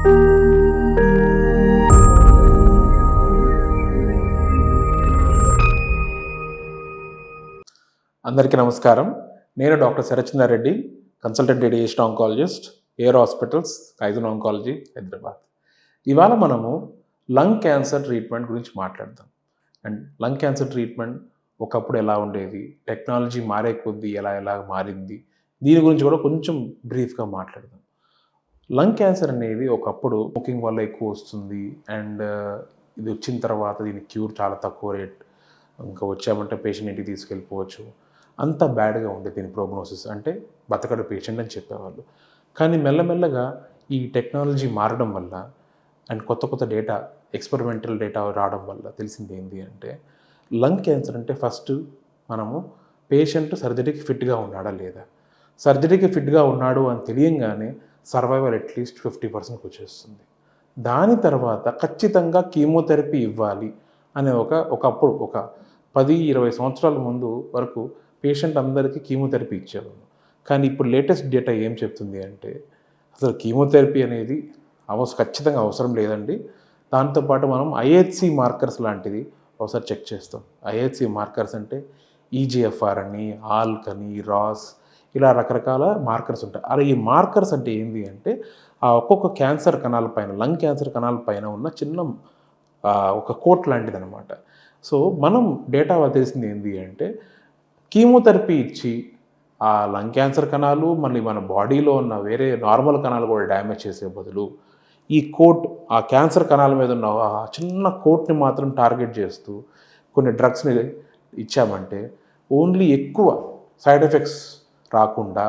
అందరికీ నమస్కారం. నేను doctor Sharathchandra Reddy, consultant radiation oncologist, air hospitals, Kaizen oncology, Hyderabad. ఇవాళ మనము లంగ్ క్యాన్సర్ ట్రీట్మెంట్ గురించి మాట్లాడదాం. అండ్ లంగ్ క్యాన్సర్ ట్రీట్మెంట్ ఒకప్పుడు ఎలా ఉండేది, టెక్నాలజీ మారే కొద్దీ ఎలా మారింది, దీని గురించి కూడా కొంచెం బ్రీఫ్గా మాట్లాడదాం. లంగ్ క్యాన్సర్ అనేది ఒకప్పుడు స్మోకింగ్ వల్ల ఎక్కువ వస్తుంది అండ్ ఇది వచ్చిన తర్వాత దీని క్యూర్ చాలా తక్కువ రేట్, ఇంకా వచ్చామంటే పేషెంట్ ఇంటికి తీసుకెళ్ళిపోవచ్చు, అంత బ్యాడ్గా ఉండేది దీని ప్రోగ్నోసిస్. అంటే బతకడు పేషెంట్ అని చెప్పేవాళ్ళు. కానీ మెల్లమెల్లగా ఈ టెక్నాలజీ మారడం వల్ల అండ్ కొత్త డేటా, ఎక్స్పెరిమెంటల్ డేటా రావడం వల్ల తెలిసింది ఏంటి అంటే, లంగ్ క్యాన్సర్ అంటే ఫస్ట్ మనము పేషెంట్ సర్జరీకి ఫిట్గా ఉన్నాడా లేదా, సర్జరీకి ఫిట్గా ఉన్నాడు అని తెలియంగానే సర్వైవల్ అట్లీస్ట్ 50%కి వచ్చేస్తుంది. దాని తర్వాత ఖచ్చితంగా కీమోథెరపీ ఇవ్వాలి అనే ఒకప్పుడు ఒక 10-20 సంవత్సరాల ముందు వరకు పేషెంట్ అందరికీ కీమోథెరపీ ఇచ్చేవాళ్ళు. కానీ ఇప్పుడు లేటెస్ట్ డేటా ఏం చెప్తుంది అంటే, అసలు కీమోథెరపీ అనేది ఖచ్చితంగా అవసరం లేదండి. దాంతోపాటు మనం ఐహెచ్సి మార్కర్స్ లాంటిది ఒకసారి చెక్ చేస్తాం. ఐహెచ్సి మార్కర్స్ అంటే ఈజిఎఫ్ఆర్ అని, ఆల్క్ అని, రాస్, ఇలా రకరకాల మార్కర్స్ ఉంటాయి. అలా ఈ మార్కర్స్ అంటే ఏంటి అంటే, ఆ ఒక్కొక్క క్యాన్సర్ కణాల పైన, లంగ్ క్యాన్సర్ కణాల పైన ఉన్న చిన్న ఒక కోట్ లాంటిది అనమాట. సో మనం డేటా తెలిసింది ఏంటి అంటే, కీమోథెరపీ ఇచ్చి ఆ లంగ్ క్యాన్సర్ కణాలు మళ్ళీ మన బాడీలో ఉన్న వేరే నార్మల్ కణాలు కూడా డ్యామేజ్ చేసే బదులు ఈ కోట్, ఆ క్యాన్సర్ కణాల మీద ఉన్న ఆ చిన్న కోట్ని మాత్రం టార్గెట్ చేస్తూ కొన్ని డ్రగ్స్ని ఇచ్చామంటే ఓన్లీ ఎక్కువ సైడ్ ఎఫెక్ట్స్ రాకుండా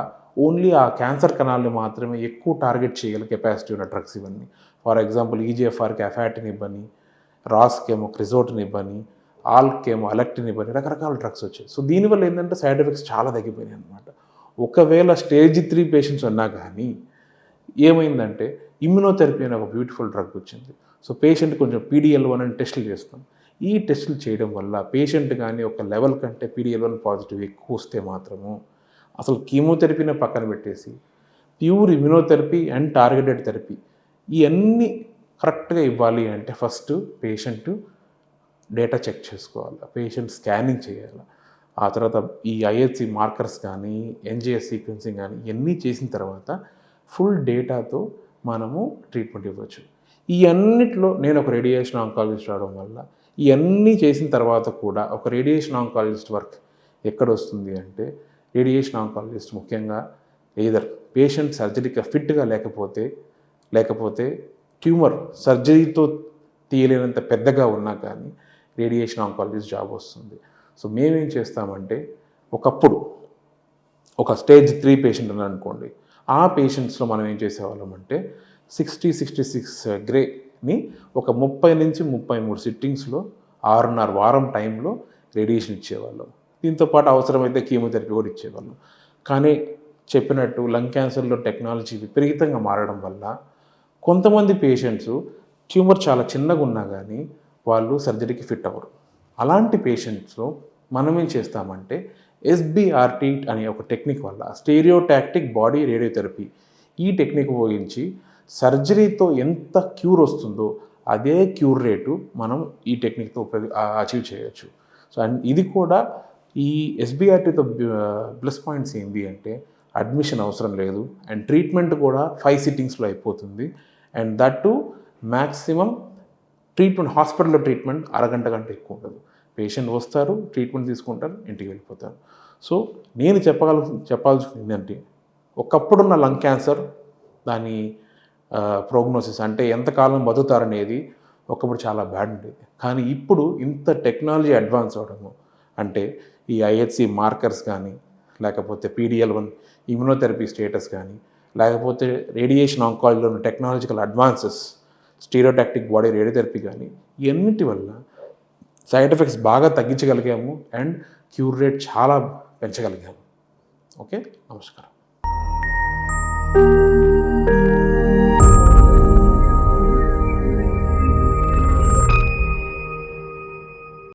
ఓన్లీ ఆ క్యాన్సర్ కణాలని మాత్రమే ఎక్కువ టార్గెట్ చేయగల కెపాసిటీ ఉన్న డ్రగ్స్ ఇవన్నీ. ఫర్ ఎగ్జాంపుల్ ఈజిఎఫ్ఆర్కి అఫాటిన్ ఇవ్వని, రాస్కేమో క్రిజోటిన్ ఇవ్వని, ఆల్కేమో అలెక్టిన్ ఇవ్వని, రకరకాల డ్రగ్స్ వచ్చాయి. సో దీనివల్ల ఏంటంటే సైడ్ ఎఫెక్ట్స్ చాలా తగ్గిపోయినాయి అనమాట. ఒకవేళ స్టేజ్ 3 పేషెంట్స్ ఉన్నా కానీ ఏమైందంటే ఇమ్యునోథెరపీ అనే ఒక బ్యూటిఫుల్ డ్రగ్ వచ్చింది. సో పేషెంట్ కొంచెం PDL1 అని టెస్టులు చేస్తాం. ఈ టెస్టులు చేయడం వల్ల పేషెంట్ కానీ ఒక లెవెల్ కంటే PDL1 పాజిటివ్ ఎక్కువ వస్తే మాత్రము అసలు కీమోథెరపీనే పక్కన పెట్టేసి pure immunotherapy and targeted therapy ఇవన్నీ కరెక్ట్గా ఇవ్వాలి అంటే ఫస్ట్ పేషెంట్ డేటా చెక్ చేసుకోవాలి, పేషెంట్ స్కానింగ్ చేయాలి. ఆ తర్వాత ఈ ఐహెచ్సి మార్కర్స్ కానీ, NGS సీక్వెన్సింగ్ కానీ ఇవన్నీ చేసిన తర్వాత ఫుల్ డేటాతో మనము ట్రీట్మెంట్ ఇవ్వచ్చు. ఈ అన్నిట్లో నేను ఒక రేడియేషన్ ఆంకాలజిస్ట్ రావడం వల్ల ఇవన్నీ చేసిన తర్వాత కూడా ఒక రేడియేషన్ ఆంకాలజిస్ట్ వర్క్ ఎక్కడ వస్తుంది అంటే, రేడియేషన్ ఆంకాలజిస్ట్ ముఖ్యంగా ఎయిదర్ పేషెంట్ సర్జరీకి ఫిట్గా లేకపోతే ట్యూమర్ సర్జరీతో తీయలేనంత పెద్దగా ఉన్నా కానీ రేడియేషన్ ఆంకాలజిస్ట్ జాబ్ వస్తుంది. సో మేమేం చేస్తామంటే, ఒకప్పుడు ఒక స్టేజ్ 3 పేషెంట్ అని అనుకోండి, ఆ పేషెంట్స్లో మనం ఏం చేసేవాళ్ళం అంటే 66 గ్రేని ఒక 30 నుంచి 33 సిట్టింగ్స్లో 6.5 వారం టైంలో రేడియేషన్ ఇచ్చేవాళ్ళం. దీంతోపాటు అవసరమైతే కీమోథెరపీ కూడా ఇచ్చేవాళ్ళం. కానీ చెప్పినట్టు లంగ్ క్యాన్సర్లో టెక్నాలజీ విపరీతంగా మారడం వల్ల కొంతమంది పేషెంట్స్ ట్యూమర్ చాలా చిన్నగా ఉన్నా కానీ వాళ్ళు సర్జరీకి ఫిట్ అవ్వరు. అలాంటి పేషెంట్స్లో మనం ఏం చేస్తామంటే SBRT అనే ఒక టెక్నిక్ వల్ల, స్టీరియోటాక్టిక్ బాడీ రేడియోథెరపీ, ఈ టెక్నిక్ ఉపయోగించి సర్జరీతో ఎంత క్యూర్ వస్తుందో అదే క్యూర్ రేటు మనం ఈ టెక్నిక్తో అచీవ్ చేయొచ్చు. సో అండ్ ఇది కూడా ఈ SBRTతో ప్లస్ పాయింట్స్ ఏంటి అంటే, అడ్మిషన్ అవసరం లేదు అండ్ ట్రీట్మెంట్ కూడా 5 సిట్టింగ్స్లో అయిపోతుంది. And that to maximum treatment, హాస్పిటల్లో ట్రీట్మెంట్ అరగంట కంటే ఎక్కువ ఉండదు. పేషెంట్ వస్తారు, ట్రీట్మెంట్ తీసుకుంటారు, ఇంటికి వెళ్ళిపోతారు. సో నేను చెప్పాల్సింది ఏంటంటే, ఒకప్పుడున్న లంగ్ క్యాన్సర్ దాని ప్రోగ్నోసిస్ అంటే ఎంతకాలం బతుకుతారనేది ఒకప్పుడు చాలా బ్యాడ్ ఉండేది. కానీ ఇప్పుడు ఇంత టెక్నాలజీ అడ్వాన్స్ అవడము, అంటే ఈ ఐహెచ్సి మార్కర్స్ కానీ, లేకపోతే PDL1 ఇమ్యునోథెరపీ స్టేటస్ కానీ, లేకపోతే రేడియేషన్ ఆంకాలజీలో ఉన్న technological advances, stereotactic body radiotherapy కానీ, ఇవన్నిటి వల్ల సైడ్ ఎఫెక్ట్స్ బాగా తగ్గించగలిగాము అండ్ క్యూర్ రేట్ చాలా పెంచగలిగాము. ఓకే, నమస్కారం.